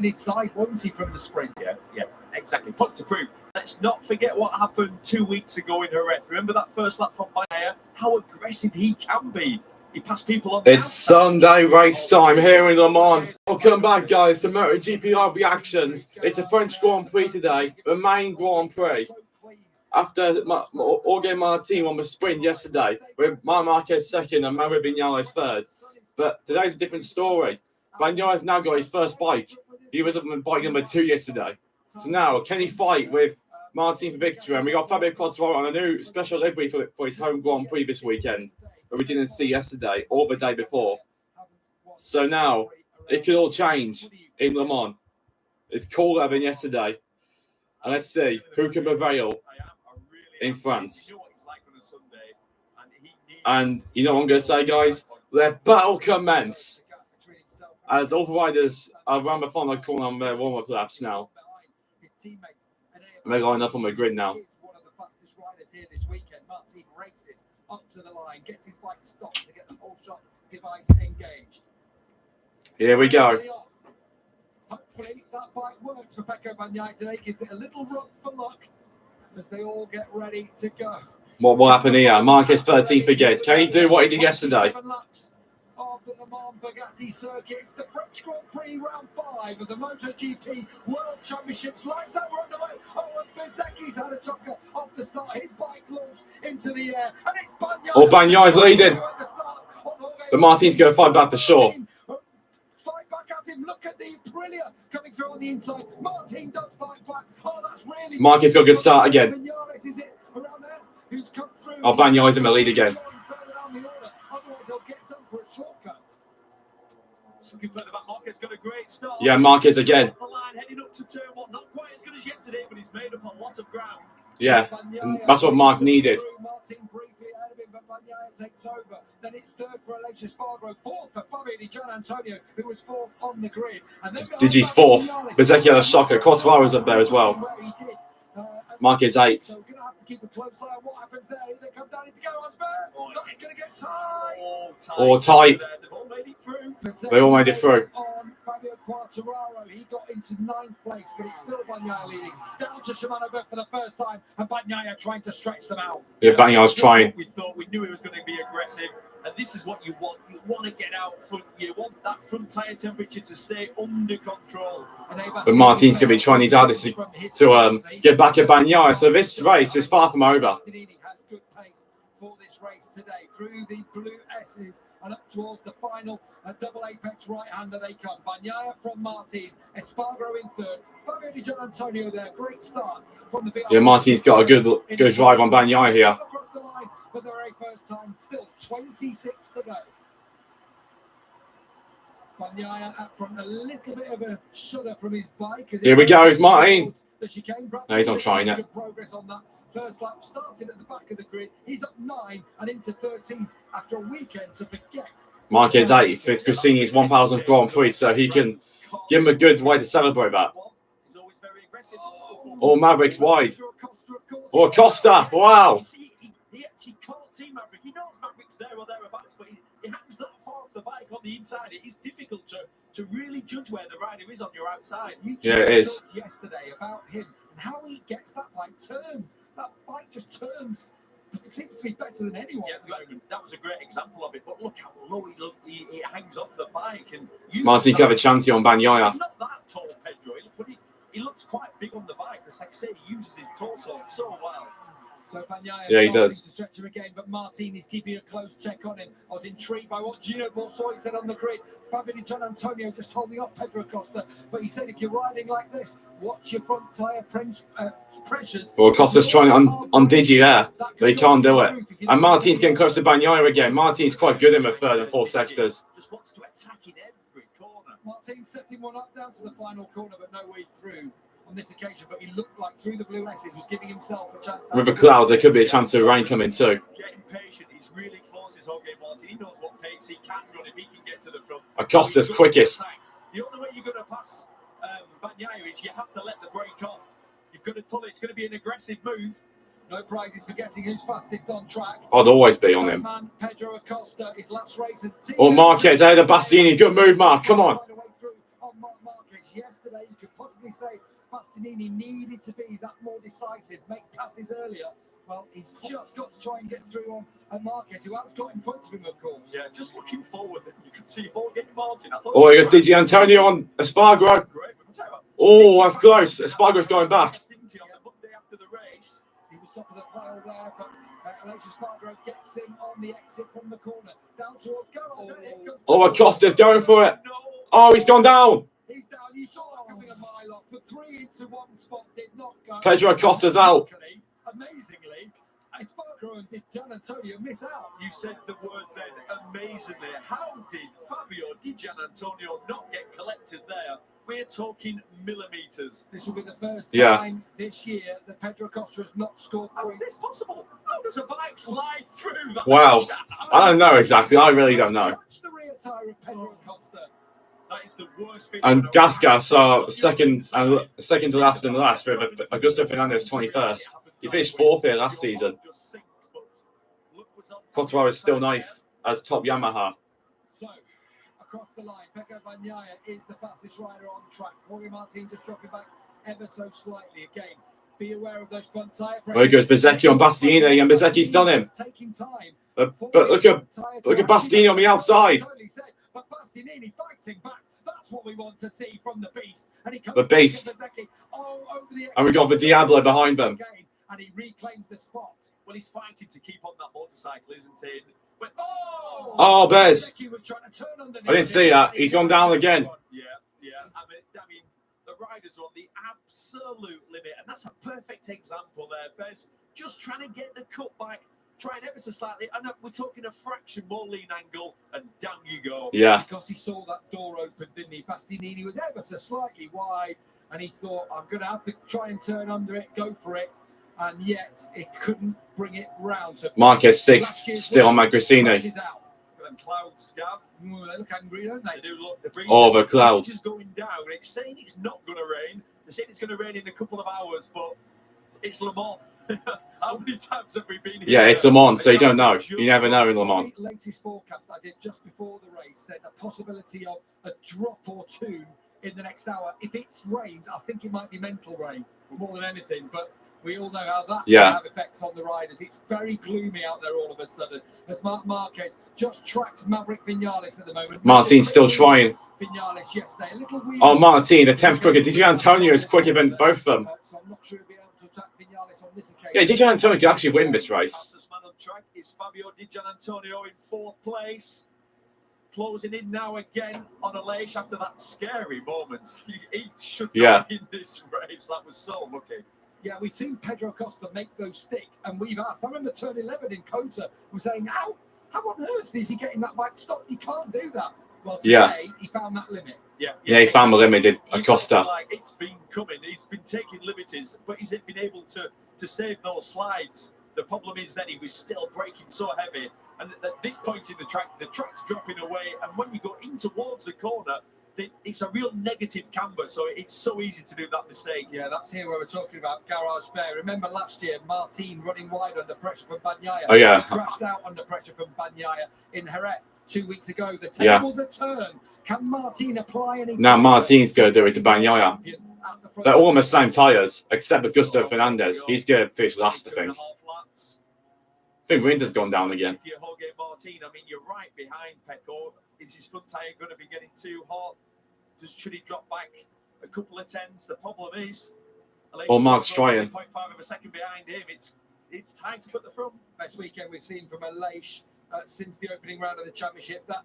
his side, won't he, from the sprint? Yeah, exactly. Put to proof. Let's not forget what happened 2 weeks ago in Jerez. Remember that first lap from Bagnaia? How aggressive he can be. He passed people on the It's Sunday race time here in Le Mans. Welcome back, guys, to MotoGP Live Reactions. It's a French Grand Prix today, the main Grand Prix. After Jorge Martin won the sprint yesterday, with Marc Marquez second and Mario Vinales third. But today's a different story. Bagnaia now got his first bike. He was on bike number 2 yesterday. So now, can he fight with Martin for victory? And we got Fabio Quartararo on a new special livery for his home Grand Prix this weekend, that we didn't see yesterday or the day before. So now, it could all change in Le Mans. It's cooler than yesterday. And let's see who can prevail in France. And you know what I'm going to say, guys? Let battle commence. As all the riders are around the final corner on their warm-up laps now. They're lining up on the grid now. One of the fastest riders here this weekend. Martin races up to the line, gets his bike stopped to get the whole shot device engaged. Here we go. Hopefully that bike works for Pecco Bagnaia today. Gives it a little run for luck as they all get ready to go. What will happen here? Marquez 13th again. Can he do what he did yesterday? Of the Le Mans Bugatti circuit. It's the French Grand Prix round 5 of the Motogp World Championships. Lights out, we're underway. Oh, and Bezecchi's had a chocker off the start. His bike launched into the air, and it's Bagnaia. Oh, Bagnaia's leading. But Martin's going to fight back for sure. Fight back at him. Look at the Aprilia coming through on the inside. Martin does fight back. Oh, that's really. Marquez got a good start again. Vinales, is it around there? Who's come through? Oh, Bagnaia's in the lead again. Otherwise, he'll get done for a shortcut. Marquez got a great start. Yeah, Marquez again. The line heading up to turn one, not quite as good as yesterday, but he's made up a lot of ground. Yeah, and that's what Mark needed. Martin briefly ahead of him, but Bagnaia takes over. Then it's third for Aleix Espargaro, fourth for Fabio Di Gianantonio, who was fourth on the grid. And then Digi's fourth. Bezecchi had a shocker. Quartararo's up there as well. Marquez 8th. So we're going to have to keep a close eye on what happens there. They come down into Garage. That's going to get tight. Or tight. They've all made it through. They all made it through. On Fabio Quartararo, he got into 9th place, but it's still Bagnaia leading. Down to Shimano for the first time, and Bagnaia trying to stretch them out. Yeah, Bagnaia's trying. We knew he was going to be aggressive, and this is what you want. You want to get out front. You want that front tyre temperature to stay under control. But Martin's going to be trying his hardest to get back at Bagnaia. So this race is far from over. Has good pace for this race today through the blue S's and up towards the final double apex right-hander they come. Bagnaia from Martin, Espargaro in third, Fabio Di Gianantonio there. Great start from the Yeah, Martin's got a good drive on Bagnaia here. Across the line for the very first time, still 26 to go. Bagnaia up front, a little bit of a shudder from his bike. Here we go, it's Martin. No, he's not trying it. Good progress on that first lap. Started at the back of the grid. He's up 9 and into 13th after a weekend to forget. Marquez 8th. It's Cassini's 1000th Grand Prix, so he can give him a good way to celebrate that. He's always very aggressive. Oh, Maverick's wide. Oh, Acosta. Wow. He actually can't see Maverick. He knows Maverick's there or thereabouts, but he hangs that far off the bike on the inside. It is difficult to really judge where the rider is on your outside. Yeah, it is. Yesterday about him and how he gets that bike turned. That bike just turns. It seems to be better than anyone. Yeah, that was a great example of it. But look how low he hangs off the bike. And Martin could have a chance here on Bagnaia. He's not that tall, Pedro, but he looks quite big on the bike. As I say, he uses his torso so well. So Bagnaia he does. To stretch him again, but Martin is keeping a close check on him. I was intrigued by what Gino Borsoi said on the grid. Fabio Di Gianantonio just holding up Pedro Acosta, but he said if you're riding like this, watch your front tyre pressures. Well, Acosta's trying on Digi there, but he can't do it. And Martin's getting close to Bagnaia again. Martin's quite good in the third and fourth sectors. Just wants to attack in every corner. Martin setting one up down to the final corner, but no way through on this occasion, but he looked like through the blue S's was giving himself a chance. With the clouds, there could be a chance of rain coming too. Getting patient, he's really close, is Jorge Martin. He knows what pace he can run if he can get to the front. Acosta's quickest. The only way you're going to pass Bagnaia is you have to let the brake off. You've got to pull it. It's going to be an aggressive move. No prizes for guessing who's fastest on track. I'd always be on him. Man, Pedro Acosta, his last race. Oh, Marquez ahead of Bastianini. Good move, Mark. Come on. on Marc Marquez. Yesterday, you could possibly say Bastianini needed to be that more decisive, make passes earlier. Well, he's just got to try and get through on Marquez, who has got in front of him, of course. Yeah, just looking forward, you could see Jorge Martin. Oh, here's Di Antonio on Espargaro. Oh, that's close. Espargaro's going back. After the race, he was top of the pile there, but Aleix Espargaro gets him on the exit from the corner. Down towards Garage. Oh, Acosta's going for it. Oh, he's gone down. He's down. You saw that coming a mile off. The 3 into 1 spot did not go. Pedro Acosta's out. Amazingly, Espargaro and Di Gianantonio miss out. You said the word then, amazingly. How did Fabio Di Gianantonio not get collected there? We're talking millimeters. This will be the first time this year that Pedro Acosta has not scored. How is this possible? How does a bike slide through that? Wow. I don't know exactly. I really don't know. Touch the rear tire of Pedro Acosta. That is the worst thing. And Gasgas are second to last and last with Augusto Fernandez 21st. He finished 4th here last season. Quartararo is still 9th as top Yamaha. So, across the line, Pecco Bagnaia is the fastest rider on track. Jorge Martin just dropping back ever so slightly. Again, be aware of those front tyre pressures. There goes Bezzecchi on Bastianini, and Bezzecchi's done him. But look at Bastianini on the outside. But Bastianini fighting back. That's what we want to see from the beast. And he comes the beast. And we got the Diablo behind them. And he reclaims the spot. Well, he's fighting to keep on that motorcycle, isn't he? But, oh, Bez. I didn't see that. He's gone down again. Yeah. I mean, the riders are on the absolute limit. And that's a perfect example there, Bez. Just trying to get the cut back. Trying ever so slightly, and we're talking a fraction more lean angle, and down you go. Yeah. Because he saw that door open, didn't he? Bastianini was ever so slightly wide, and he thought, I'm going to have to try and turn under it, go for it, and yet it couldn't bring it round. So Marquez 6th, still on Magresini. And clouds, Gav. They look angry, don't they? They do look. The breeze the clouds. Is going down. It's saying it's not going to rain. They're saying it's going to rain in a couple of hours, but it's Le Mans. How many times have we been here? Yeah, it's Le Mans, so you don't know. You never know in Le Mans. The latest forecast I did just before the race said a possibility of a drop or two in the next hour. If it rains, I think it might be mental rain more than anything, but we all know how that can have effects on the riders. It's very gloomy out there all of a sudden. As Marc Marquez just tracks Maverick Vinales at the moment. Martin's still trying. Vinales yesterday. A little weird. Oh, Martin, the 10th quicker. Di Gianantonio is quicker than both of them. So I'm not sure he'll be able to attack Vinales on this occasion. Yeah, Di Gianantonio could actually win this race. Fastest man on track is Fabio Di Gianantonio in 4th place. Closing in now again on Aleix after that scary moment. He should not in this race. That was so lucky. Yeah, we've seen Pedro Acosta make those stick, and we've asked. I remember turn 11 in Kota was saying, how on earth is he getting that bike stopped? He can't do that. Well, today he found that limit. Yeah, he found the limit, did Acosta. Like it's been coming. He's been taking liberties, but he's been able to save those slides. The problem is that he was still braking so heavy, and at this point in the track's dropping away, and when you go in towards the corner, it's a real negative camber, so it's so easy to do that mistake. Yeah, that's here where we're talking about Garage Bear. Remember last year, Martin running wide under pressure from Bagnaia. Oh, yeah. Crashed out under pressure from Bagnaia in Jerez 2 weeks ago. The tables are turned. Can Martin apply any... Now Martin's going to do it to Bagnaia. They're all on the same tyres, except Augusto Fernandez. He's going to finish last, I think. I think Winter's gone down again. If you're Jorge Martin, I mean, you're right behind Pecco. Is his front tyre going to be getting too hot? Should he drop back a couple of tenths? The problem is, Mark's trying. 0.5 of a second behind him. It's time to put the front. Best weekend we've seen from Aleix since the opening round of the championship. That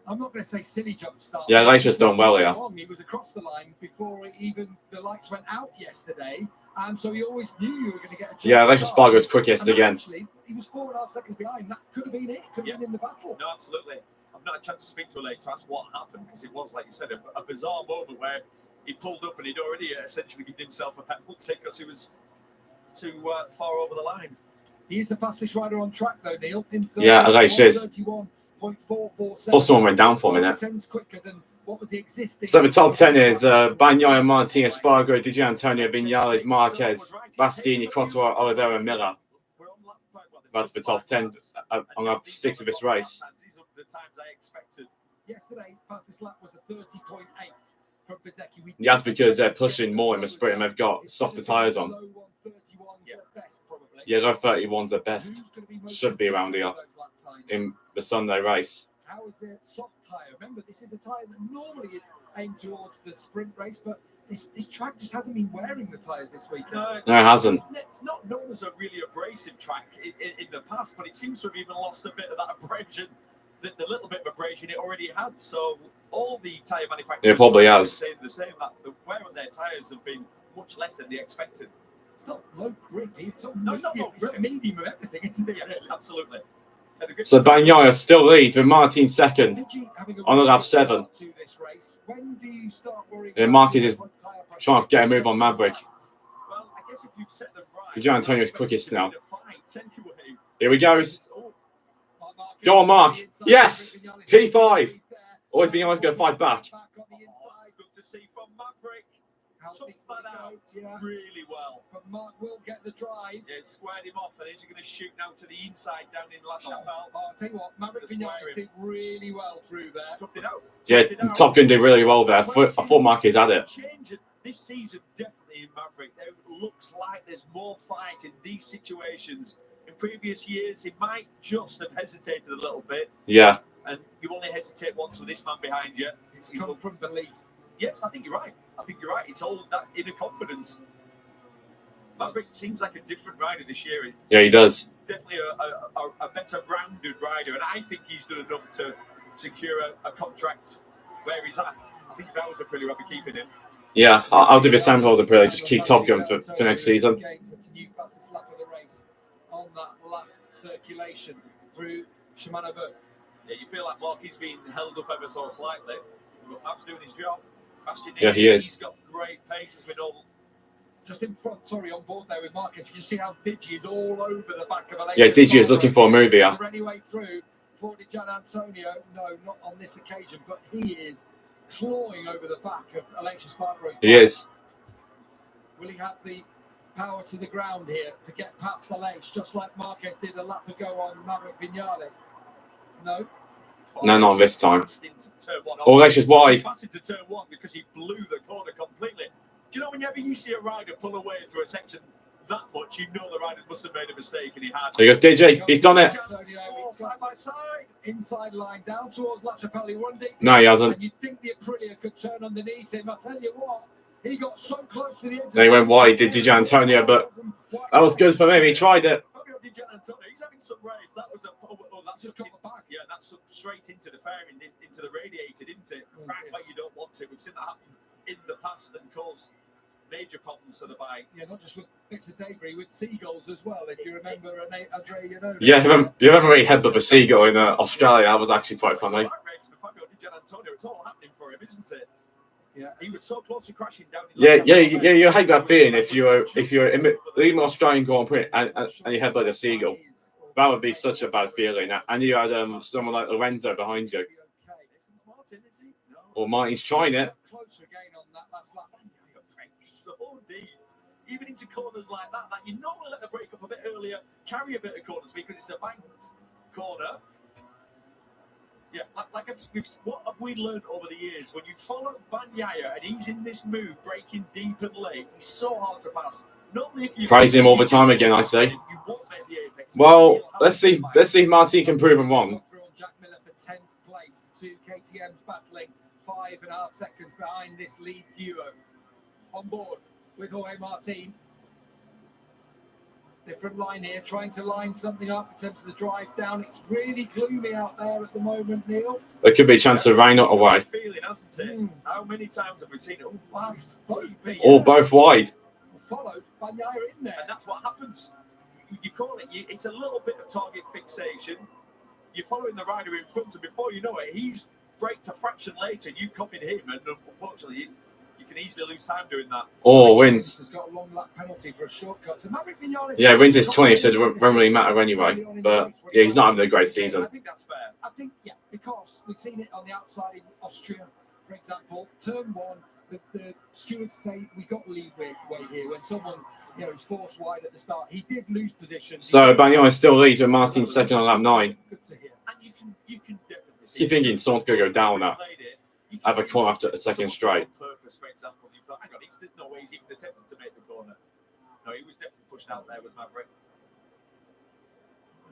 I'm not going to say silly jump start. Yeah, Aleix has done well here. He was across the line before even the lights went out yesterday, and so he always knew you were going to get a jump. Yeah, Aleix Espargaro's quickest again. Actually, he was 4.5 seconds behind. That could have been it. Could have been in the battle. No, absolutely. I've not had a chance to speak to Aleix to ask what happened, because it was, like you said, a bizarre moment where he pulled up and he'd already essentially given himself a penalty because he was too far over the line. He is the fastest rider on track, though, Neil. Yeah, Aleix is. 31.447. Thought someone went down for a minute. Quicker than what was the existing. So the top 10 is Bagnaia, Martin, Espargaro, Di Gianantonio, Vinales, Marquez, Bastianini, Quartararo, Oliveira, and Miller. That's the top 10 on lap 6 of this race. The times I expected. Yesterday, fastest lap was a 30.8 from Bezzecchi. That's because they're pushing more in the sprint and they've got softer tyres on. Yeah, low 31's the best. Should be around here in the Sunday race. How is their soft tyre? Remember, this is a tyre that normally is aimed towards the sprint race, but this track just hasn't been wearing the tyres this week. No, it hasn't. It's not known as a really abrasive track in the past, but it seems to have even lost a bit of that abrasion, the little bit of abrasion it already had. So all the tyre manufacturers probably has. saying the same, that the wear on their tyres have been much less than they expected. It's not low gritty, it's not medium of everything, isn't it? Yeah, absolutely. So Bagnaia still leads with Martin second on the lap 7. And Marquez is trying to get a move on Maverick. Well, I guess if you've set them right, Gian Antonio's quickest now. Here he goes. Go on, Mark. Yes! P5. Always think I was going to fight back. It's good to see from Maverick. Tough that out really well. But Mark will get the drive. Yeah, squared him off, and he's going to shoot now to the inside down in La Chapelle. I'll tell you what, Maverick Vinales did really well through there. Toughed it out. Yeah, Top Gun did really well there. I thought Marquez had it. This season, definitely in Maverick, there looks like there's more fight in these situations. In previous years, he might just have hesitated a little bit. Yeah. And you only hesitate once with this man behind you. It's come from belief. Yes, I think you're right. It's all that inner confidence. Maverick seems like a different rider this year. Yeah, he does. Definitely a better rounded rider, and I think he's done enough to secure a contract where he's at. I think if I was a Aprilia, I'd be keeping him. Yeah, I'll do the same goals Aprilia. Just keep Top Gun for next season. On that last circulation through Shimano. Yeah, you feel like Marky's been held up ever so slightly, but Mav's doing his job. Yeah, he is. He's got great pace as we know. Just in front, on board there with Marquez. You can see how Digi is all over the back of Aleix. Yeah, Digi is looking for a move here. Anyway, through for Gian Antonio. No, not on this occasion, but he is clawing over the back of Aleix Sparkro's. He is. Will he have the power to the ground here to get past Aleix, just like Marquez did a lap ago on Maverick Vinales? No. No, not this time. Aleix is wide. He's passed into turn 1 because he blew the corner completely. Do you know whenever you see a rider pull away through a section that much, you know the rider must have made a mistake, and he had. There goes DJ. He's done it. Side by side. Inside line down towards La Chapelle. No, he hasn't. And you'd think the Aprilia could turn underneath him. I tell you what, he got so close to the edge. They went wide, did Di Antonio, but that was good for him. He tried it. He's having some race. That was yeah, that's straight into the fairing, into the radiator, didn't it? Right where you don't want it. We've seen that happen in the past and cause major problems for the bike. Yeah, not just with bits of debris, with seagulls as well. If you remember, Andre, you know. Yeah, you remember he headbutted a seagull in Australia? That was actually quite funny. It's all happening for him, isn't it? Yeah, he was so close to crashing down. Yeah. You hate that feeling if you're in Australian Grand Prix and you headbutt a seagull. That would be such a bad feeling. And you had someone like Lorenzo behind you. Or Martin's trying it. So deep. Even into corners like that you normally let the brake off a bit earlier, carry a bit of corners because it's a banked corner. Yeah, what have we learned over the years? When you follow Bagnaia and he's in this move, braking deep and late, he's so hard to pass. Normally, if you praise him all the time again, I say. Well, let's see if Martin can prove him wrong. Jack Miller for 10th place. Two KTMs battling 5.5 seconds behind this lead duo. On board with Jorge Martin. Different line here, trying to line something up in terms of the drive down. It's really gloomy out there at the moment, Neil. There could be a chance of rain not away. Feeling, hasn't it? How many times have we seen it? Oh, wow, both wide. Followed by Bagnaia in there. And that's what happens. You call it, it's a little bit of target fixation. You're following the rider in front, and before you know it, he's braked a fraction later. You copied him, and unfortunately, you can easily lose time doing that. Or wins. Has got a long lap penalty for a shortcut. So Maverick Vinales, yeah, wins his 20, so it won't really matter anyway. But yeah, he's not having a great season. I think that's fair. I think, yeah, because we've seen it on the outside in Austria, for example. Turn 1, the stewards say we got lead way here when someone, is forced wide at the start. He did lose position. So Bagnaia still leads with Martin second on lap 9. Good to hear. And you can definitely keep thinking someone's going to go down now. Have a corner after a second straight. Purpose, for example, you thought, hang on, there's no way he's even attempted to make the corner. No, he was definitely pushed out there, was Maverick.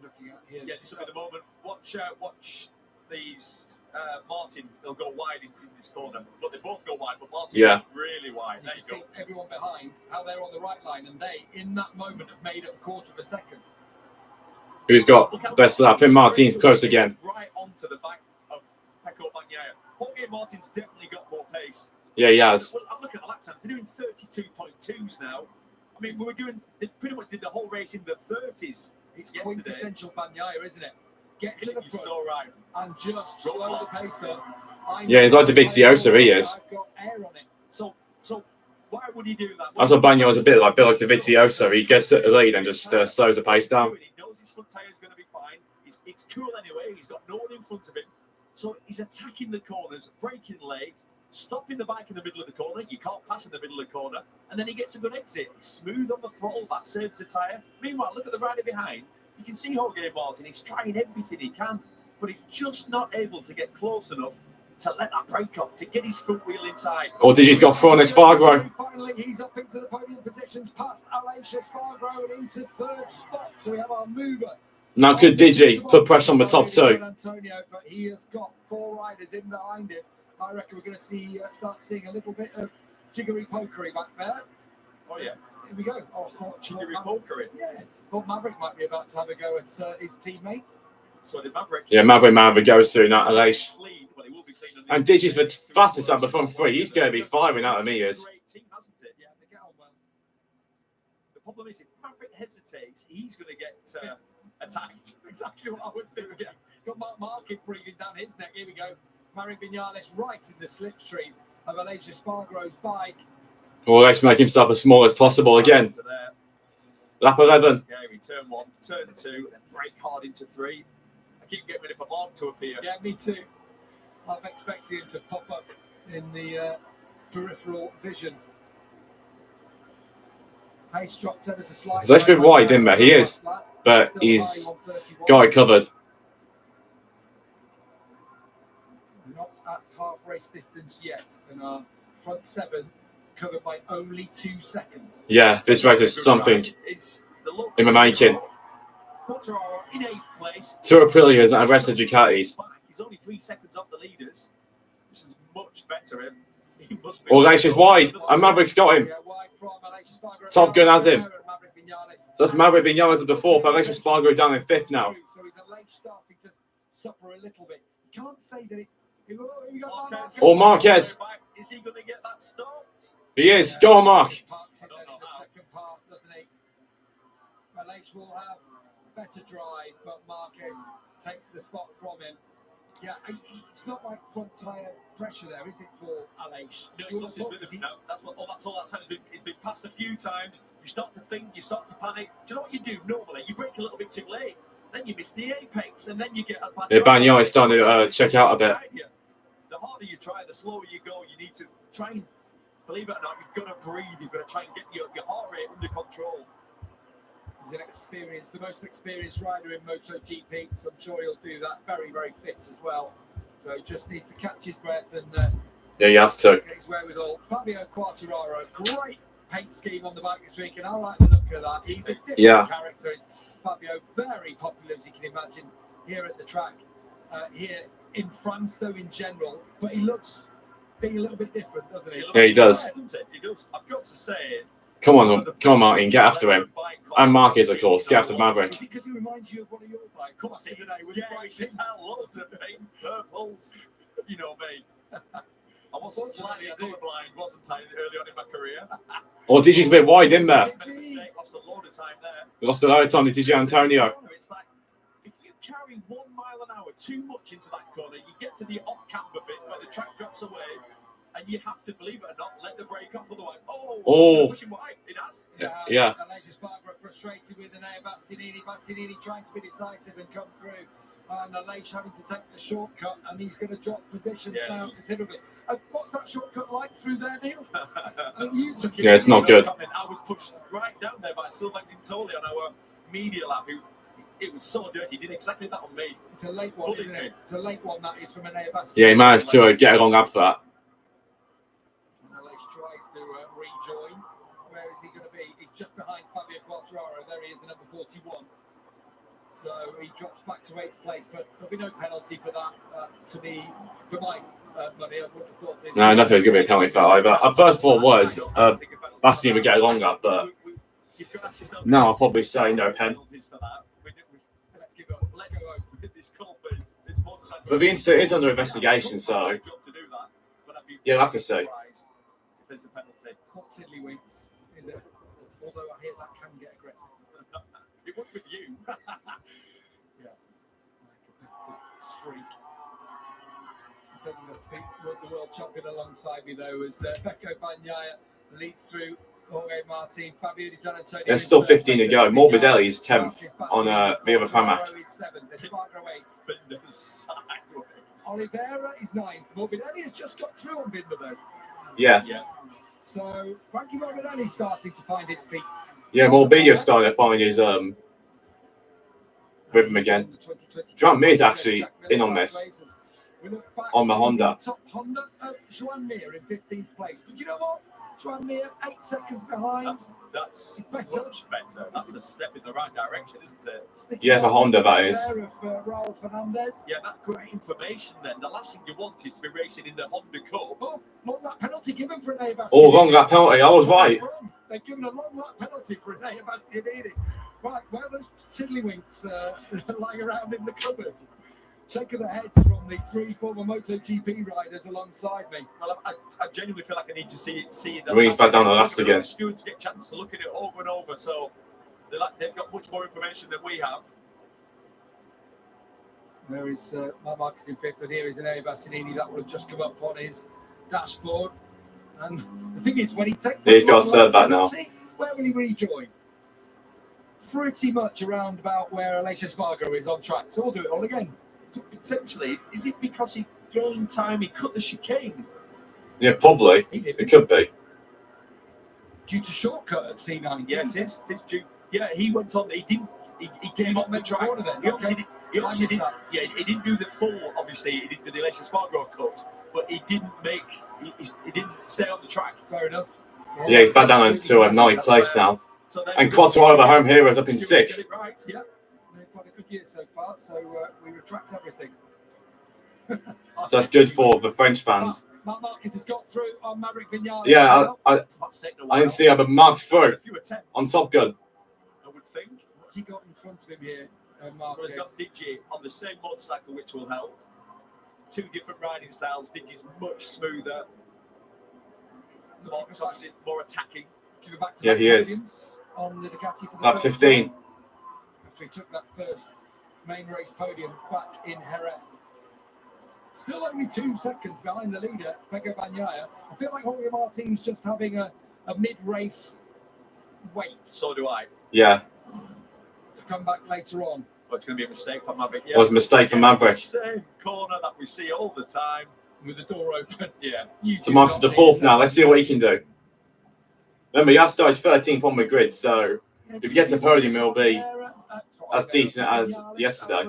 Looking at here. Yeah, this will be the moment. Watch these. Martin, they'll go wide in this corner. Look, they both go wide, but Martin goes really wide. There you see everyone behind, how they're on the right line, and they, in that moment, have made up a quarter of a second. Who's got best lap? I think Martin's close again. Right onto the back of Pecco Bagnaia. Jorge Martin's definitely got more pace. Yeah, he has. Well, I'm looking at the lap times. They're doing 32.2s now. I mean, they pretty much did the whole race in the 30s. It's quintessential Bagnaia, isn't it? Get to the front so right. and just slow the pace up. Yeah, he's like Dovizioso, he is. I've got air on it. So why would he do that? That's what Bagnaia is a bit like Dovizioso. He gets at the lead and just slows the pace down. He knows his front tyre is going to be fine. It's cool anyway. He's got no one in front of him. So he's attacking the corners, braking late, stopping the bike in the middle of the corner. You can't pass in the middle of the corner. And then he gets a good exit. He's smooth on the throttle. That saves the tyre. Meanwhile, look at the rider behind. You can see Jorge Martin. He's trying everything he can, but he's just not able to get close enough to let that brake off, to get his front wheel inside. Or did he's got thrown in Spargo? Finally, he's up into the podium positions, past Alicia Spargo and into third spot. So we have our mover. Now could Digi put pressure on the top two? Antonio, but he has got 4 riders in behind him. I reckon we're going to start seeing a little bit of jiggery pokery back there. Oh yeah. Here we go. Oh, jiggery pokery. Yeah. But Maverick might be about to have a go at his teammates. So did Maverick. Yeah, Maverick goes through, not Alish. And Digi's the fastest out of the front 3. He's going to be firing out of meters. Team, hasn't it? Yeah, they get on well. The problem is, if Maverick hesitates, he's going to get attacked. Exactly what I was thinking. Got Mark Market breathing down his neck. Here we go. Maverick Vinales right in the slipstream of Alicia Spargro's bike. Well, let's make himself as small as possible again. Lap 11. Scary. Turn 1, turn 2, and brake hard into 3. I keep getting ready for Mark to appear. Yeah, me too. I'm expecting him to pop up in the peripheral vision. Pace dropped ever so slightly. He's actually wide, didn't he? He is, but he's got it covered. Not at half race distance yet, and our front 7 covered by only 2 seconds. Yeah, this race is something in the making. In 8th place. 2 Aprilias and the rest of Ducatis. He's only 3 seconds off the leaders. This is much better. He must be. Alicia's wide, and Maverick's got him. Top Gun has him. That's Maverick Vinales at the 4th. Alicia Spargo down in 5th now. So he's a late starting to suffer a little bit. You can't say that it. Or Marquez. Is he going to get that stopped? He is. Go on, Mark. Aleix will have better drive, but Marquez takes the spot from him. Yeah, it's not like front tyre pressure there, is it, for Aleix? No, he's lost his rhythm now. That's all that's happened. He's been passed a few times. You start to think, you start to panic. Do you know what you do normally? You brake a little bit too late. Then you miss the apex, and then you get a bad Yeah, Bagnaia is starting to check out a bit. The harder you try, the slower you go. You need to try and, believe it or not, you've got to breathe. You've got to try and get your heart rate under control. He's the most experienced rider in Motogp, so I'm sure he'll do that. Very, very fit as well. So he just needs to catch his breath and yeah, he has to. Get his wherewithal. Fabio Quartararo, great paint scheme on the bike this week, and I like the look of that. He's a different character. Fabio, very popular, as you can imagine, here at the track. Here in France, though, in general, but he looks being a little bit different, doesn't he? Yeah, he does. He does. I've got to say. Come on, Martin, get after him. And Marquez, of course, get after Maverick. Because he reminds you of one of your bikes. Come on, he's had loads of pink purples. You know me. I was slightly colourblind, wasn't I, early on in my career? Or Digi's a bit wide, didn't there? Lost a load of time there. Lost a load of time to Digi Antonio. It's like, if you carry 1 mile an hour too much into that corner, you get to the off-camber bit where the track drops away, and you have to, believe it or not, let the brake off, otherwise, pushing wide. It has. Yeah. Aleix Spargo frustrated with the name Bastianini. Bastianini trying to be decisive and come through. And Aleix having to take the shortcut, and he's going to drop positions now considerably. What's that shortcut like through there, Neil? You took it. Yeah, it's not good. I was pushed right down there by Silva Gintoli on our media lap, who It was so dirty. He did exactly that on me. It's a late one, isn't it? It's a late one, that is, from an Bastianini. Yeah, he managed to get a long ab for that. Alex tries to rejoin. Where is he going to be? He's just behind Fabio Quartararo. There he is, the number 41. So he drops back to 8th place, but there'll be no penalty for that. For my money, I wouldn't have thought this. No, nothing was going to be a penalty for that either. Our first thought was Bastianini would get a long ab, but no, I'll probably say no pen. But the incident is under investigation, so yeah, we'll have to see. There's a penalty. It's not tiddlywinks, is it? Although I hear that can get aggressive. It won't with you. Yeah, my competitive streak. I don't think the world champion alongside me though as Pecco Bagnaia leads through Jorge Martin, Fabio Di Giannantonio. There's still 15 to go. Morbidelli is 10th on the other Pramac. Oliveira is 9th. Morbidelli has just got through on Binder though. Yeah. So Frankie Morbidelli starting to find his feet. Yeah, Morbidelli's starting to find his rhythm again. Joan Mir's actually in on this. On the Honda. Top Honda, Joan Mir in 15th place. But you know what? Joan Mir 8 seconds behind. That's better. Much better. That's a step in the right direction, isn't it? Yeah, for Honda that is. Raul Fernandez. Yeah, that's great information then. The last thing you want is to be racing in the Honda Cup. Oh, long lap penalty given for Enea Bastianini. Oh, long lap penalty. I was right. They've given a long lap penalty for Enea Bastianini. Right, where are those tiddlywinks lying around in the cupboard? Check of the heads from the 3 former MotoGP riders alongside me. Well, I genuinely feel like I need to see the. He's back down the last again. Stewards get a chance to look at it over and over, so they've got much more information than we have. There is Marc Marquez in 5th, and here is Enea Bastianini that would have just come up on his dashboard. And the thing is, when he takes he's got to serve that now. Where will he rejoin? Pretty much around about where Aleix Espargaro is on track. So we'll do it all again. Potentially, is it because he gained time? He cut the chicane. Yeah, probably. It could be. Due to shortcut at C9. Yeah, it is. It is due. Yeah, he went on. He didn't. He came up the track. He obviously didn't. Yeah, he didn't do the full. Obviously, he didn't do the Aleix Espargaro cut, but he didn't make. He didn't stay on the track. Fair enough. Yeah, he's back down to a 9th place now. So and Quartararo, the home hero, is up in 6th. Right. Yeah. They've got a good year so far, so we retract everything. So that's good for the French fans. Marc Marquez has got through on Maverick Viñales. Yeah, I didn't see how, but Mark's through on Top Gun. I would think. What's he got in front of him here, Marquez? So he's got Digi on the same motorcycle, which will help. 2 different riding styles. Digi's much smoother, more toxic, more attacking. Give it back to he is. On the Ducati for the Lap 15. After he took that first main race podium back in Jerez. Still only 2 seconds behind the leader, Pecco Bagnaia. I feel like Jorge Martin's just having a mid-race wait. So do I. Yeah. To come back later on. But it's going to be a mistake for Maverick. Yeah. It was a mistake for Maverick. Same corner that we see all the time. With the door open. Yeah. So Mark's at the 4th now. Let's see what he can do. Remember, he has started 13th on the grid, so if he gets a podium, it'll be as decent as yesterday.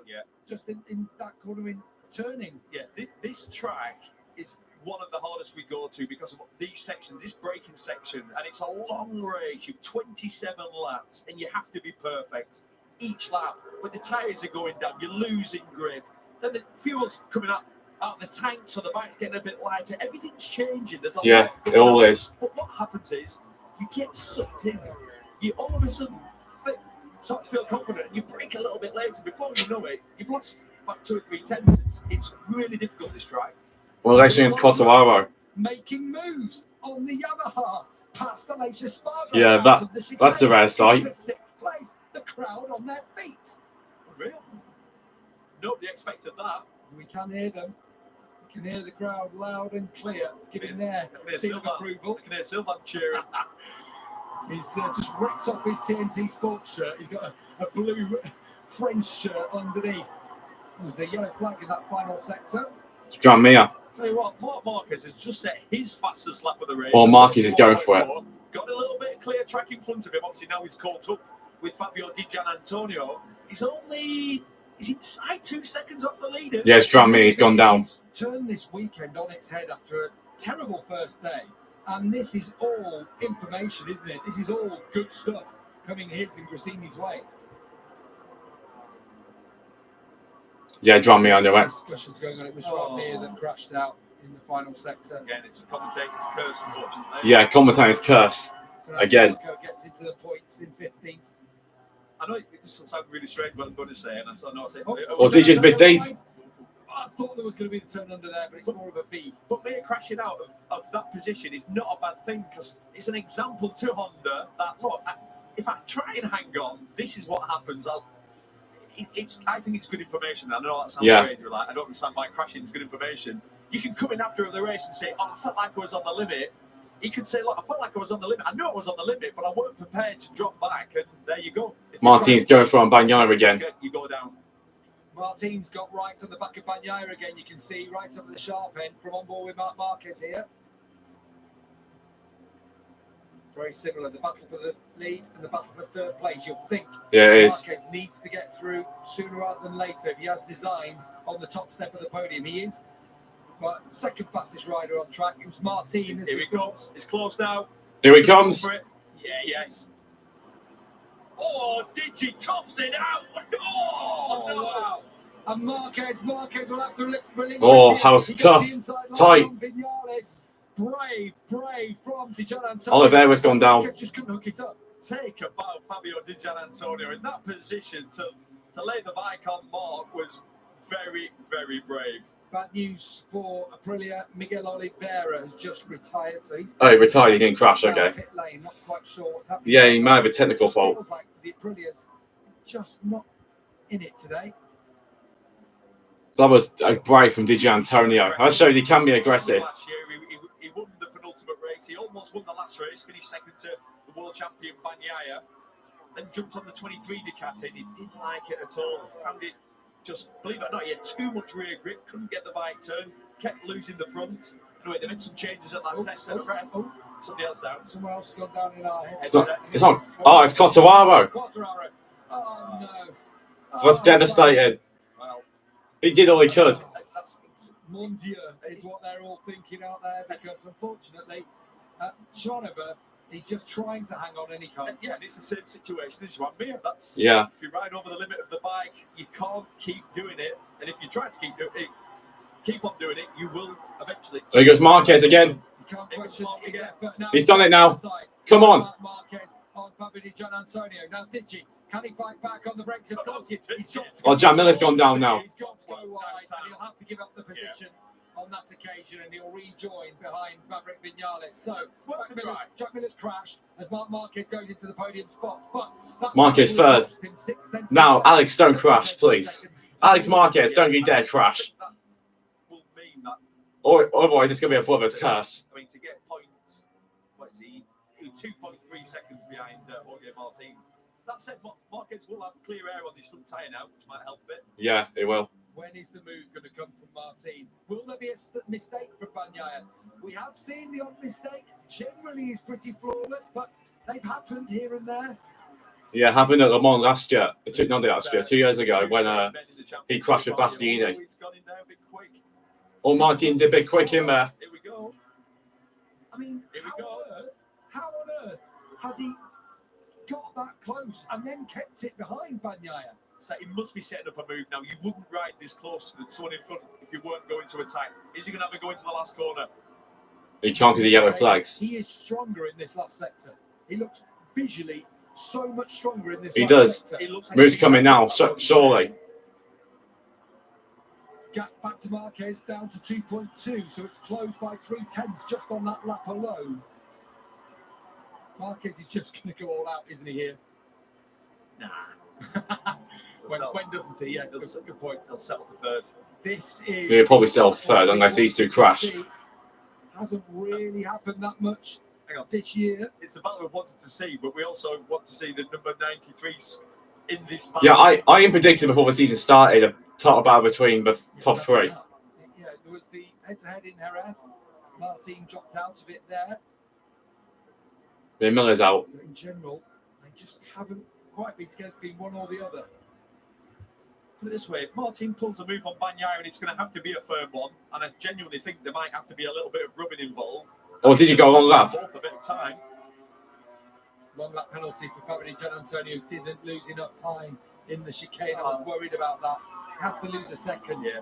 Yeah. Just in that corner in turning. Yeah, this track is one of the hardest we go to because of these sections, this braking section, and it's a long race. You've 27 laps, and you have to be perfect each lap. But the tyres are going down, you're losing grip. Then the fuel's coming up out of the tank, so the bike's getting a bit lighter. Everything's changing. There's a lot it all is. But what happens is you get sucked in. You all of a sudden start to feel confident, and you brake a little bit later. Before you know it, you've lost about 2 or 3 tenths. It's really difficult this track. Well, racing against Quartararo. Making moves on the Yamaha past Aleix Espargaro. Yeah, that's a rare sight. 6th place, the crowd on their feet. Real. Nobody expected that. We can hear them. We can hear the crowd loud and clear, giving their seal of approval. I can hear Silvan cheering. He's just ripped off his TNT sports shirt. He's got a blue French shirt underneath. There's a yellow flag in that final sector. Joan Mir. Tell you what, Marc Marquez has just set his fastest lap of the race. Well, Marquez is going for it. Got a little bit of clear track in front of him. Obviously, now he's caught up with Fabio Di Gianantonio. He's inside 2 seconds off the leaders. Yeah, it's drawn me. He's gone down. He's turned this weekend on its head after a terrible first day. And this is all information, isn't it? This is all good stuff coming his and Grassini's way. Yeah, drawn me under it. Discussions going on. It was Rodney that crashed out in the final sector. Again, it's a commentator's curse, unfortunately. Yeah, commentator's curse. So Again. Gets into the points in 15th. I know this will sound really strange what I'm going to say, and I know I say. Or DJ's a bit deep. I thought there was going to be the turn under there, but it's more of a V. But me crashing out of that position is not a bad thing, because it's an example to Honda that, look, if I try and hang on, this is what happens. I think it's good information. I know that sounds crazy, like I don't understand why crashing is good information. You can come in after the race and say, oh, I felt like I was on the limit. He could say, look, I felt like I was on the limit. I knew I was on the limit, but I weren't prepared to drop back, and there you go. Martin's going for on Bagnaia again. You go down. Martin's got right on the back of Bagnaia again. You can see right up at the sharp end from on board with Marc Marquez here. Very similar, the battle for the lead and the battle for third place. You'll think Marquez needs to get through sooner rather than later if he has designs on the top step of the podium. He is. But second fastest rider on track, it was Martin. Here he comes. It's close now. Here he comes. Yeah, yes. Oh, Digi tops it out. Oh, no. Wow. And Marquez will have to release. Oh, how tough. Tight. Brave from Di Gianantonio. Oliveira's gone down. Just couldn't hook it up. Take about Fabio Di Gianantonio in that position to lay the bike on Mark was very, very brave. Bad news for Aprilia. Miguel Oliveira has just retired. So he's he retired. He didn't crash. Okay. Pit lane, not quite sure what's happening. Yeah, he might have a technical fault. Feels like the Aprilia's just not in it today. That was brave from Di Gianantonio. That shows he can be aggressive. Last year, he won the penultimate race. He almost won the last race, finished second to the world champion Bagnaia. Then jumped on the 23 Ducati. He didn't like it at all. Found it just, believe it or not, he had too much rear grip, couldn't get the bike turned, kept losing the front. Anyway, they made some changes at that test. Somebody else down. Someone else has gone down in our heads. It's not. Oh, it's Quartararo. Oh, no. That's devastating. Well, he did all he could. Mon Dieu is what they're all thinking out there, because unfortunately, Shonover, he's just trying to hang on any kind. Yeah, and it's the same situation as Juan Mir. That's if you ride over the limit of the bike, you can't keep doing it, and if you try to keep on doing it, you will eventually. So he goes Marquez again. You can't question his effort. Now, he's done it now. Come on. Marquez on Fabio Di Gianantonio. Now Digi, can he fight back on the brakes? Of course, he's got to Oh, Jack Miller's gone down now. He's got to go wide, and he'll have to give up the position on that occasion, and he'll rejoin behind Maverick Vinales. So Jack Miller's crashed as Marc Marquez goes into the podium spot. But Marquez third. Now, Alex, don't crash, please. Alex Marquez, don't you dare crash. That will mean that. Or otherwise, it's going to be a brother's curse. I mean, to get points, what is he? 2.3 seconds behind Jorge Martin. That said, Marquez will have clear air on his front tyre now, which might help a bit. Yeah, it will. When is the move going to come from Martin? Will there be a mistake from Bagnaia? We have seen the odd mistake. Generally, he's pretty flawless, but they've happened here and there. Yeah, happened at Le Mans last year. Not last year, 2 years ago, when he crashed with Bastianini. Oh, Martin did a bit quick in there. Here we go. I mean, how on earth has he got that close and then kept it behind Bagnaia? So he must be setting up a move now. You wouldn't ride this close to someone in front if you weren't going to attack. Is he going to have to go into the last corner? He can't because of yellow flags. He is stronger in this last sector. He looks visually so much stronger in this he last does. sector. He looks Move's coming now, surely. Gap back to Marquez down to 2.2, so it's closed by 0.3 just on that lap alone. Marquez is just going to go all out, isn't he, here? Nah. when doesn't he? Yeah, good point. He'll settle for third. This is... He'll probably settle third unless these two crash. Hasn't really happened that much this year. It's a battle we wanted to see, but we also want to see the number 93s in this battle. Yeah, I predicted before the season started a title battle between the top three. Yeah, there was the head-to-head in Jerez. Martin dropped out of it there. Miller's out. But in general, they just haven't quite been scared to be one or the other. Put it this way, if Martin pulls a move on Bagnaia, and it's going to have to be a firm one, and I genuinely think there might have to be a little bit of rubbing involved. Or did you go on lap? Both a bit of time. Long lap penalty for Fabio Gian Antonio, who didn't lose enough time in the chicane. I was worried about that. Have to lose a second. Yeah.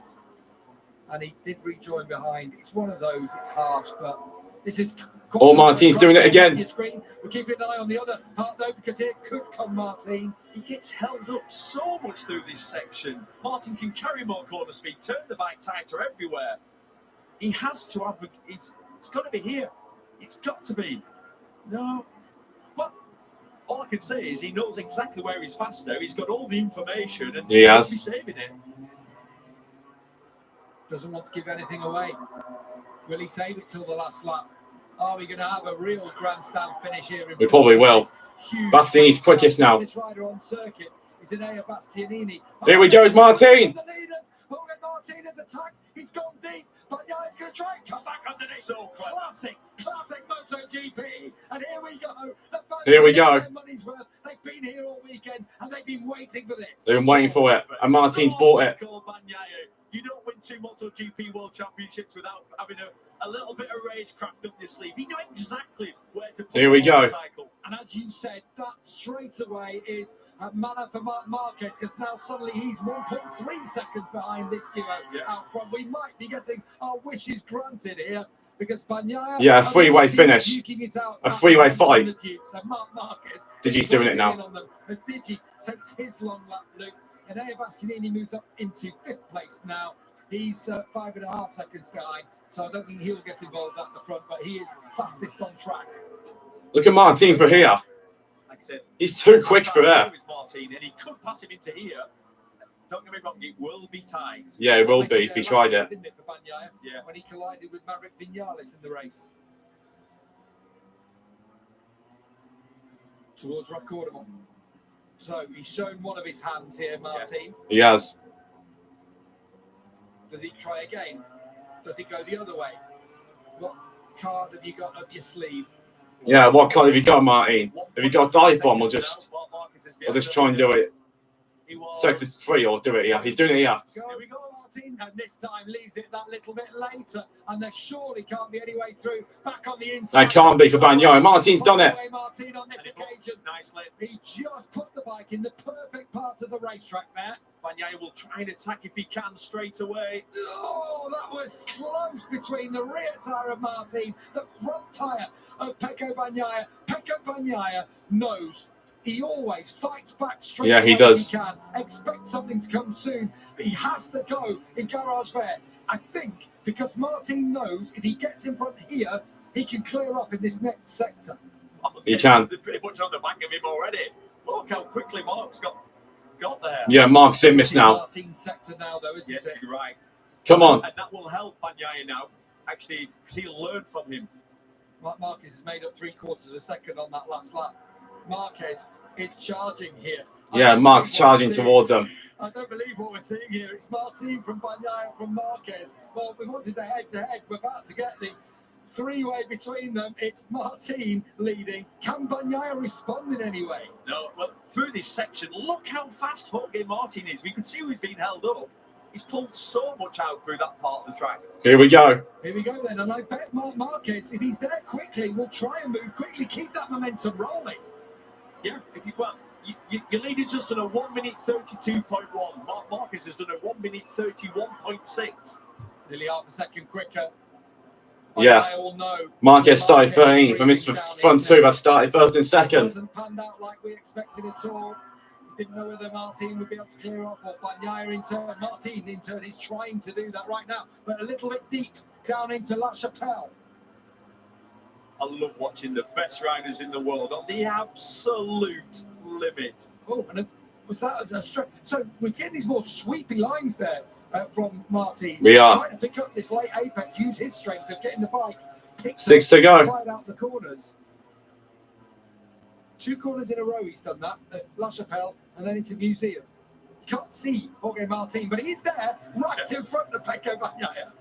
And he did rejoin behind. It's one of those, it's harsh, but this is... Oh, Martin's doing it again. We're keeping an eye on the other part, though, because here could come Martin. He gets held up so much through this section. Martin can carry more corner speed, turn the bike tighter everywhere. He has to have... It's got to be here. It's got to be. No. Well, all I can say is he knows exactly where he's faster. He's got all the information, and he has. He's saving it. Doesn't want to give anything away. Will he save it till the last lap? Are we going to have a real grandstand finish here? We probably will. Bastianini's quickest now. This rider on circuit is Enea Bastianini. Here we go, it's Martin. The leaders. Martin has attacked. He's gone deep. But yeah, he's going to try and come back underneath. So clever. Classic Motogp. And here we go. Here we go. Their money's worth. They've been here all weekend and they've been waiting for this. They've been waiting for it, and Martin's bought it. You don't win 2 MotoGP World Championships without having a little bit of racecraft up your sleeve. You know exactly where to put Here we the go. motorcycle. And as you said, that straight away is a manner for Marc Marquez, because now suddenly he's 1.3 seconds behind this duo out front. We might be getting our wishes granted here, because Bagnaia... Yeah, a three-way finish. A three-way fight. So Marc Marquez... Digi's doing it now. As Digi takes his long lap loop, and Enea Bastianini moves up into 5th place now. He's 5.5 seconds behind, so I don't think he'll get involved at the front, but he is fastest on track. Look at Martin for here. Like I said, he's too quick for there. Martin, and he could pass him into here. Don't get me wrong, it will be tight. Yeah, it will be if he tried it. Didn't it for Bagnaia, when he collided with Maverick Vinales in the race. Towards Rocordamon. So he's shown one of his hands here, Martin. He has. Does he try again? Does he go the other way? What card have you got up your sleeve? Yeah, what card have you got, Martin? Have you got a dive bomb, or just try and do it? Sector 3 or do it here. He's doing it here. Here we go, Martin, and this time leaves it that little bit later, and there surely can't be any way through. Back on the inside. That can't be for Bagnaia. Martin's done it. Martin on this occasion. Nicely. He just put the bike in the perfect part of the racetrack there. Bagnaia will try and attack if he can straight away. Oh, that was close between the rear tyre of Martin, the front tyre of Pecco Bagnaia. Pecco Bagnaia knows he always fights back straight away. He does. He can expect something to come soon, but he has to go in Garage Vert. I think because Martin knows if he gets in front here, he can clear up in this next sector. He can. They're pretty much on the back of him already. Look how quickly Mark's got there. Yeah, Mark's in this now. Martin's sector now, though, isn't it? Yes, you're right. Come on. And that will help Bagnaia now, actually, because he'll learn from him. Marquez has made up 3/4 of a second on that last lap. Marquez is charging here. Yeah, Mark's charging towards him. I don't believe what we're seeing here. It's Martin from Bagnaia from Marquez. Well, we wanted a head-to-head. We're about to get the 3-way between them. It's Martin leading. Can Bagnaia respond in any way? No, well, through this section, look how fast Jorge Martin is. We can see he's been held up. He's pulled so much out through that part of the track. Here we go. Here we go then. And I bet Marquez, if he's there quickly, will try and move quickly, keep that momentum rolling. Yeah, if you your lead is just done a 1 minute 32.1. Marc Marquez has done a 1 minute 31.6. Nearly half a second quicker. Yeah. Marquez started 13th. I missed the front two, but started first and second. It hasn't panned out like we expected at all. Didn't know whether Martin would be able to clear off or Bagnaia in turn. Martin in turn is trying to do that right now, but a little bit deep down into La Chapelle. I love watching the best riders in the world on the absolute limit. Oh, and was that a straight? So we're getting these more sweepy lines there from Martin. We are trying to pick up this late apex, use his strength of getting the bike. 6 to go. Right out the corners. 2 corners in a row. He's done that at La Chapelle and then into Museum. You can't see Jorge Martin, but he's there, right in front of Pecco Bagnaia.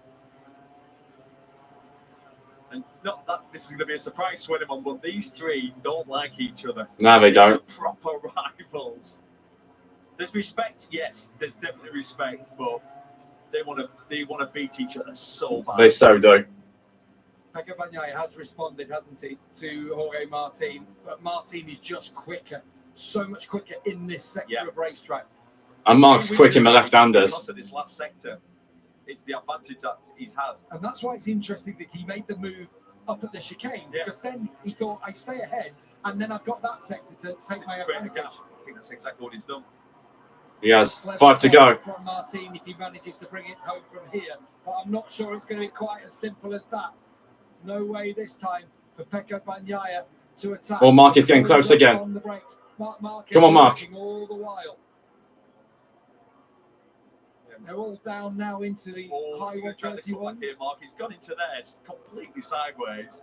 And not that this is going to be a surprise to anyone, but these three don't like each other. No, they These don't. are proper rivals. There's respect, yes. There's definitely respect, but they want to beat each other so bad. They so do. Pecco Bagnaia has responded, hasn't he, to Jorge Martin, but Martin is just quicker, so much quicker in this sector of racetrack. And Mark's quick in the left-handers. Because of this last sector, it's the advantage that he's had. And that's why it's interesting that he made the move up at the chicane, because then he thought, I stay ahead, and then I've got that sector to take my advantage. I think that's exactly what he's done. He has Clever 5 to go. From Martin, if he manages to bring it home from here, but I'm not sure it's going to be quite as simple as that. No way this time for Pecco Bagnaia to attack. Well, Mark is getting close again. On the brakes. Mark Come on, Mark. All the while. They're all down now into the high 131s. Here, Mark. He's gone into there completely sideways.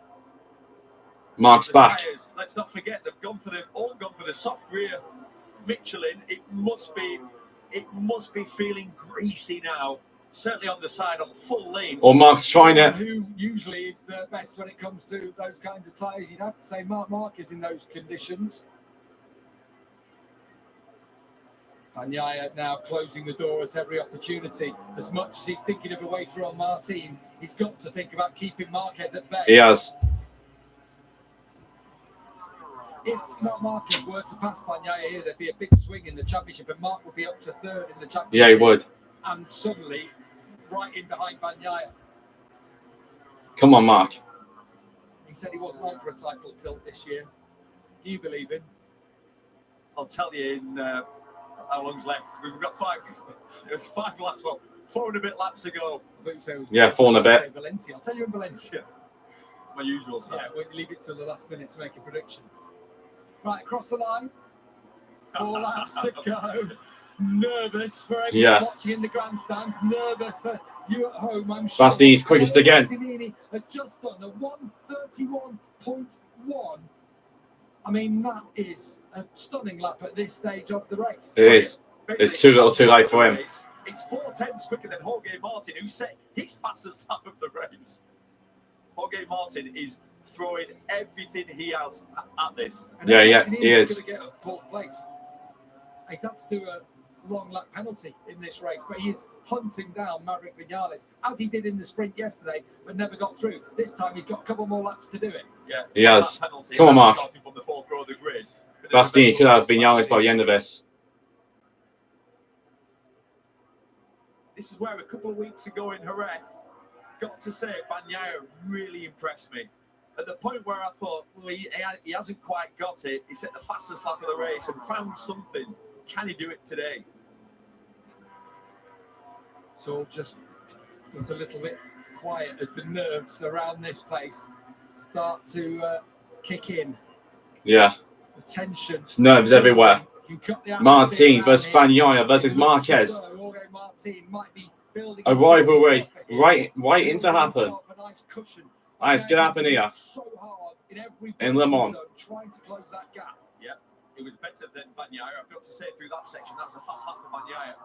Mark's back. Tires, let's not forget they've all gone for the soft rear Michelin. It must be feeling greasy now. Certainly on the side on full lane. Or Mark's trying it. Who usually is the best when it comes to those kinds of tyres? You'd have to say Mark is in those conditions. Bagnaia now closing the door at every opportunity. As much as he's thinking of a way through on Martin, he's got to think about keeping Marquez at bay. He has. If Marquez were to pass Bagnaia here, there'd be a big swing in the championship, and Mark would be up to third in the championship. Yeah, he would. And suddenly, right in behind Bagnaia. Come on, Mark. He said he wasn't on for a title tilt this year. Do you believe him? I'll tell you in how long's left. We've got 5. It was 5 laps. Well, 4 and a bit laps to go. Yeah, 4 and a bit. Valencia. I'll tell you in Valencia. It's my usual stuff. Yeah, we'll leave it till the last minute to make a prediction. Right, across the line. 4 laps to go. Nervous for everyone watching in the grandstands. Nervous for you at home, I'm sure. Bastianini's quickest again. Bastianini has just done a 1:31.1. I mean, that is a stunning lap at this stage of the race. It is. It's too little too late for him. It's 4/10 quicker than Jorge Martin, who set his fastest lap of the race. Jorge Martin is throwing everything he has at this. And he is. Going to get a 4th place. He's had to do a long lap penalty in this race, but he is hunting down Maverick Vinales, as he did in the sprint yesterday, but never got through. This time he's got a couple more laps to do it. Yeah, he has. Come on, Mark. From the 4th row of the grid. Bastianini could have Vinales by the end of this. This is where a couple of weeks ago in Jerez, got to say, Bagnaia really impressed me. At the point where I thought, well, he hasn't quite got it, he set the fastest lap of the race and found something. Can he do it today? So just got a little bit quiet as the nerves around this place start to kick in. Yeah. The tension. It's nerves everywhere. Martin versus Bagnaia versus Marquez. A rivalry waiting to happen. And it's going to happen here. In Le Mans. Trying to close that gap. Yeah, it was better than Bagnaia. I've got to say, through that section, that was a fast lap for Bagnaia.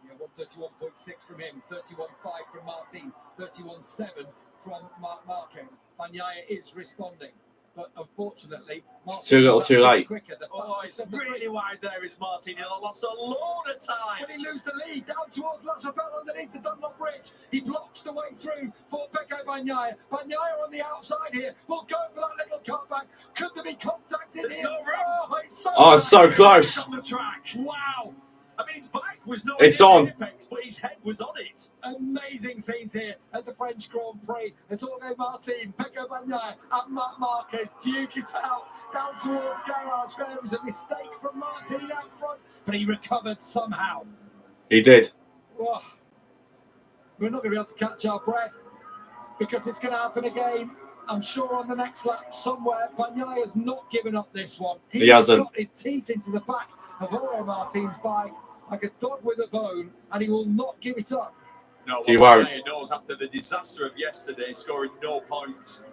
Yeah, 1:31.6 from him, 31.5 from Martin, 31.7 from Marquez. Bagnaia is responding, but unfortunately, it's too little, too late. Oh, it's really wide there. Is Martin? He lost a load of time. When he lose the lead down towards La Chapelle underneath the Dunlop Bridge, he blocks the way through for Pecco Bagnaia. Bagnaia on the outside here will go for that little cutback. Could there be contact in There's here? no room. Oh, it's so close. On the track. Wow. I mean, his bike was not it's on. Apex, but his head was on it. Amazing scenes here at the French Grand Prix. It's Jorge Martin, Pecco Bagnaia, and Marc Marquez duke it out down towards garage. There was a mistake from Martin out front, but he recovered somehow. He did. Oh, we're not going to be able to catch our breath because it's going to happen again. I'm sure on the next lap somewhere, Bagnaia has not given up this one. He hasn't. Got his teeth into the back of Jorge Martin's bike like a dog with a bone, and he will not give it up. No, he won't. He knows after the disaster of yesterday, scoring no points,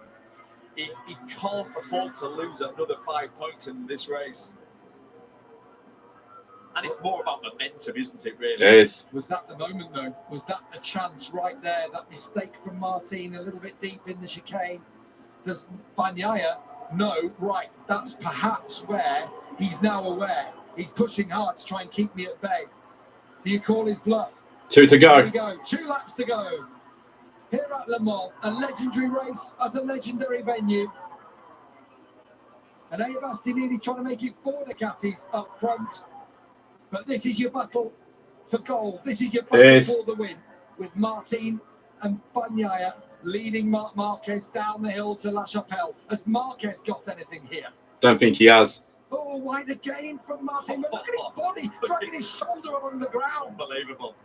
he can't afford to lose another 5 points in this race. And it's more about momentum, isn't it, really? It is. Was that the moment, though? Was that the chance right there? That mistake from Martin a little bit deep in the chicane? Does Bagnaia know, right, that's perhaps where he's now aware. He's pushing hard to try and keep me at bay. Do you call his bluff? 2 to Here we go. go. 2 laps to go. Here at Le Mans, a legendary race at a legendary venue. And Aja Bastianini trying to make it 4 Ducatis up front. But this is your battle for gold. This is your battle for the win. With Martin and Bagnaia leading Marc Marquez down the hill to La Chapelle. Has Marquez got anything here? Don't think he has. Oh, wide again from Martin. But look at his body, dragging his shoulder along the ground. Unbelievable.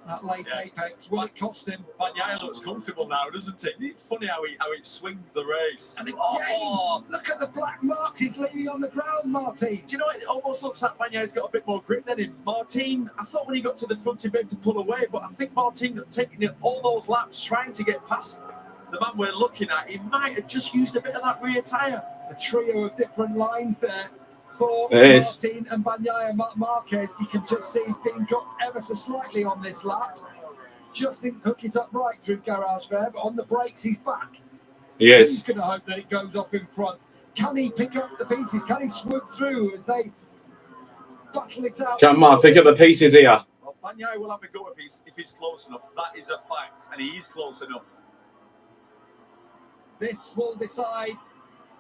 That late apex, will it cost him? Bagnaia looks comfortable now, doesn't it? It's funny how it swings the race. And again, look at the black marks he's leaving on the ground, Martin. Do you know, it almost looks like Bagnaia's got a bit more grip than him. Martin, I thought when he got to the front he'd be able to pull away, but I think Martin taking it all those laps, trying to get past the man we're looking at, he might have just used a bit of that rear tyre. A trio of different lines there for It Martin and Bagnaia. Marc Marquez, you can just see being dropped ever so slightly on this lap. Just didn't hook it up right through garage there, but on the brakes he's back. Yes. He's going to hope that it goes off in front. Can he pick up the pieces? Can he swoop through as they battle it out? Come on, pick up the pieces here. Well, Bagnaia will have a go if he's close enough. That is a fact, and he is close enough. This will decide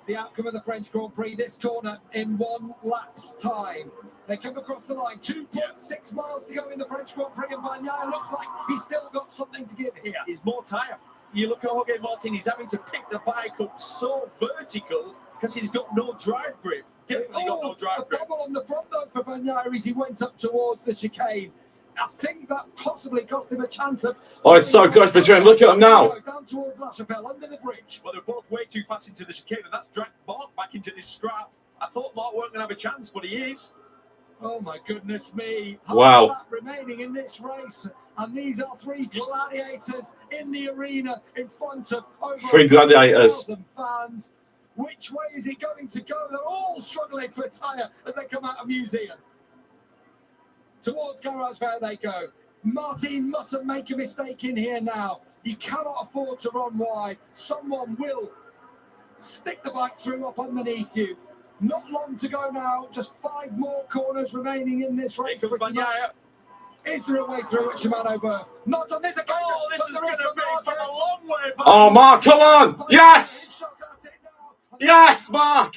the outcome of the French Grand Prix. This corner in 1 lap's time. They come across the line. 2.6 miles to go in the French Grand Prix, and Bagnaia looks like he's still got something to give here. He's more tyre. You look at Jorge Martin, he's having to pick the bike up so vertical because he's got no drive grip. Definitely got no drive grip. A double on the front though for Bagnaia as he went up towards the chicane. I think that possibly cost him a chance of... Oh, it's so close between him. Look at him now. Down towards La Chapelle, under the bridge. Well, they're both way too fast into the chicane, and that's dragged Marc back into this scrap. I thought Marc weren't going to have a chance, but he is. Oh, my goodness me. Wow. Half remaining in this race. And these are 3 gladiators in the arena in front of over 3 gladiators. 1,000 fans. Which way is it going to go? They're all struggling for tyre as they come out of museum. Towards garage where they go. Martin mustn't make a mistake in here now. You cannot afford to run wide. Someone will stick the bike through up underneath you. Not long to go now. Just 5 more corners remaining in this race. Is there a way through at Shimano Berth? Not on this occasion. Oh, this is going to be from a long way back. Oh, Marc, come on. Yes. Yes, Marc.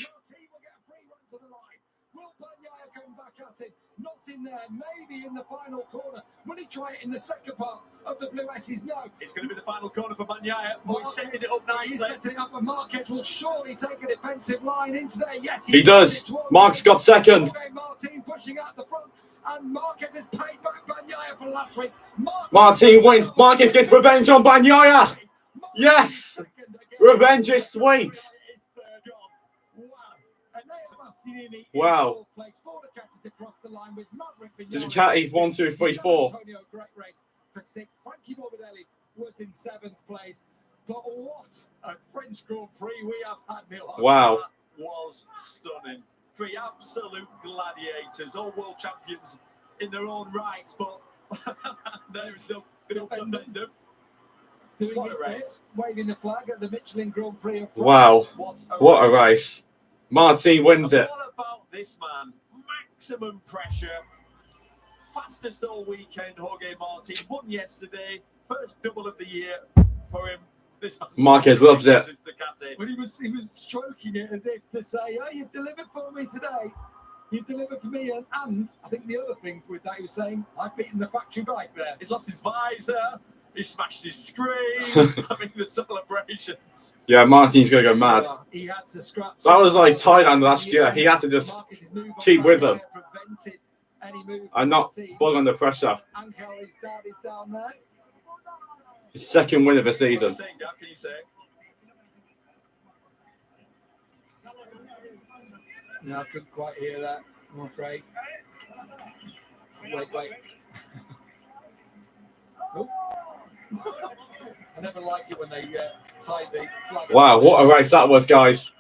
Will Bagnaia come back at it? Not in there, maybe in the final corner. Will he try it in the second part of the Blue S's? No. It's going to be the final corner for Bagnaia. Oh, he's setting it up nicely. He's setting it up, and Marquez will surely take a defensive line into there. Yes, he does. Marc's got second. Martin pushing out the front, and Marquez has paid back Bagnaia for last week. Martin wins. Marquez gets revenge on Bagnaia. Yes. Revenge is sweet. Wow. Ducati 1, 2, 3, 4. Frankie Morbidelli was in 7th place. But what a French Grand Prix we have had, Neil. Wow. That was stunning. 3 absolute gladiators, all world champions in their own right, but there's no doing what a race. Waving the flag at the Michelin Grand Prix of France. Wow. What a race. Martin wins it. What about this man? Maximum pressure. Fastest all weekend, Jorge Martin. Won yesterday. First double of the year for him. This Marquez loves it. When he was stroking it as if to say, "Oh, you've delivered for me today. You've delivered for me." And I think the other thing with that, he was saying, "I've beaten the factory bike there." He's lost his visor. He smashed his screen. I mean, the celebrations. Yeah, Martin's going to go mad. He had to scratch. That was like Thailand last year. He had to just keep with them and not bug under pressure. Angel's dad is down there. His 2nd win of the season. What can you say? No, I couldn't quite hear that, I'm afraid. Wait. Oh. I never like it when they tie the flag. Wow, what a race that was, guys.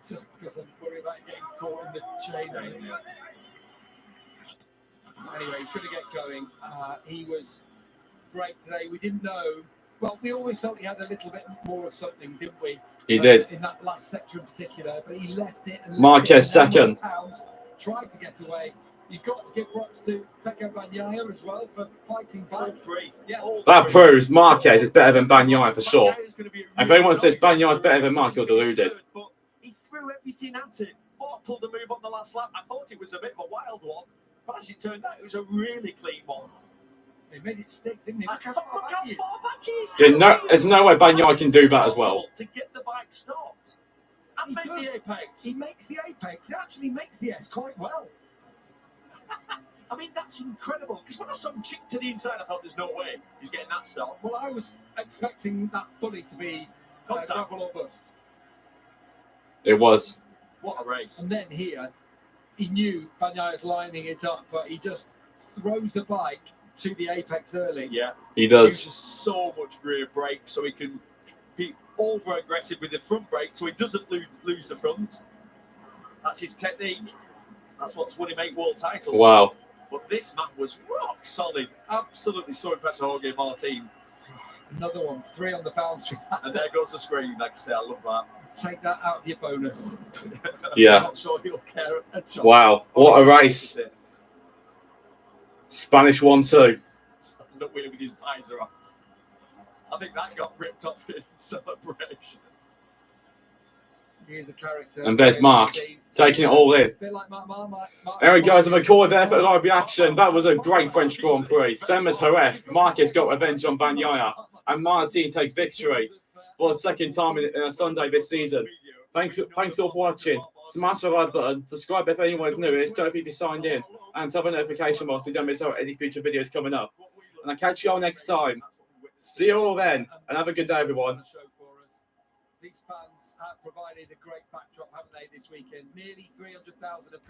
Just because I'm worried about getting caught in the chain. Anyway, he's going to get going. He was great today. We didn't know. Well, we always thought he had a little bit more of something, didn't we? He did. In that last sector in particular, but he left it. And Marquez second. Pounds, tried to get away. You've got to give props to Pecco Bagnaia as well for fighting back. All three. Yeah. That proves Marquez is better than Bagnaia for sure. If anyone says Bagnaia is better than Mark, you're deluded. But he threw everything at him. What pulled the move on the last lap? I thought it was a bit of a wild one, but as it turned out, it was a really clean one. He made it stick, didn't he? Look how far back he is. Yeah, there's no way Bagnaia can do that as well. To get the bike stopped and make the apex. He makes the apex. He actually makes the S quite well. I mean, that's incredible. Because when I saw him chip to the inside, I thought there's no way he's getting that stop. Well, I was expecting that fully to be gravel or bust. It was. What a race. And then here, he knew Bagnaia's lining it up, but he just throws the bike to the apex early. Yeah. He does. Uses so much rear brake so he can be over aggressive with the front brake so he doesn't lose the front. That's his technique. That's what's won him 8 world titles. Wow. But this man was rock solid. Absolutely so impressed with Jorge Martin. Another one, 3 on the boundary. And there goes the screen. Like I say, I love that. Take that out of your bonus. Yeah. I'm not sure he'll care a chance. Wow. What a race. Spanish 1-2. Stand up with his visor off. I think that got ripped off in celebration. He is a character. And there's Mark taking it all in. Anyway, guys, I'm recording there for the live reaction. That was a great French Grand Prix. Same as Jerez. Marquez got revenge on Bagnaia. And Martin takes victory for the second time in a Sunday this season. Thanks all for watching. Smash the like button. Subscribe if anyone's new. It's don't if you signed in. And tell the notification bell so you don't miss out any future videos coming up. And I'll catch you all next time. See you all then. And have a good day, everyone. These fans have provided a great backdrop, haven't they, this weekend? Nearly 300,000 have come